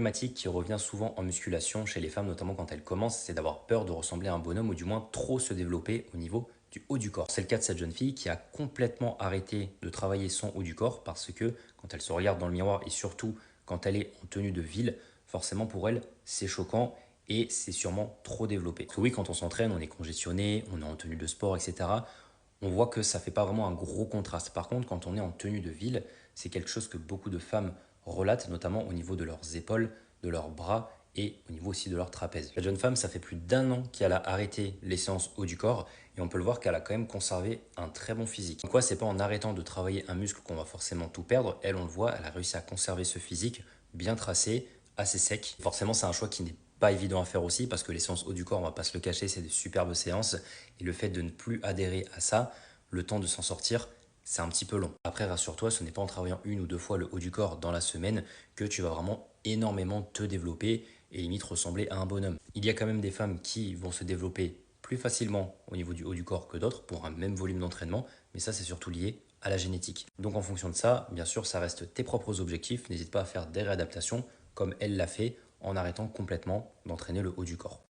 Problématique qui revient souvent en musculation chez les femmes, notamment quand elles commencent, c'est d'avoir peur de ressembler à un bonhomme ou du moins trop se développer au niveau du haut du corps. C'est le cas de cette jeune fille qui a complètement arrêté de travailler son haut du corps parce que quand elle se regarde dans le miroir et surtout quand elle est en tenue de ville, forcément pour elle c'est choquant et c'est sûrement trop développé. Parce que oui, quand on s'entraîne, on est congestionné, on est en tenue de sport, etc. On voit que ça fait pas vraiment un gros contraste. Par contre, quand on est en tenue de ville, c'est quelque chose que beaucoup de femmes relatent, notamment au niveau de leurs épaules, de leurs bras et au niveau aussi de leur trapèze. La jeune femme, ça fait plus d'1 an qu'elle a arrêté les séances haut du corps et on peut le voir qu'elle a quand même conservé un très bon physique. Donc quoi, c'est pas en arrêtant de travailler un muscle qu'on va forcément tout perdre. Elle, on le voit, elle a réussi à conserver ce physique bien tracé, assez sec. Forcément, c'est un choix qui n'est pas évident à faire aussi parce que les séances haut du corps, on va pas se le cacher, c'est de superbes séances et le fait de ne plus adhérer à ça, le temps de s'en sortir, c'est un petit peu long. Après, rassure-toi, ce n'est pas en travaillant 1 ou 2 fois le haut du corps dans la semaine que tu vas vraiment énormément te développer et limite ressembler à un bonhomme. Il y a quand même des femmes qui vont se développer plus facilement au niveau du haut du corps que d'autres pour un même volume d'entraînement, mais ça c'est surtout lié à la génétique. Donc en fonction de ça, bien sûr, ça reste tes propres objectifs, n'hésite pas à faire des réadaptations comme elle l'a fait en arrêtant complètement d'entraîner le haut du corps.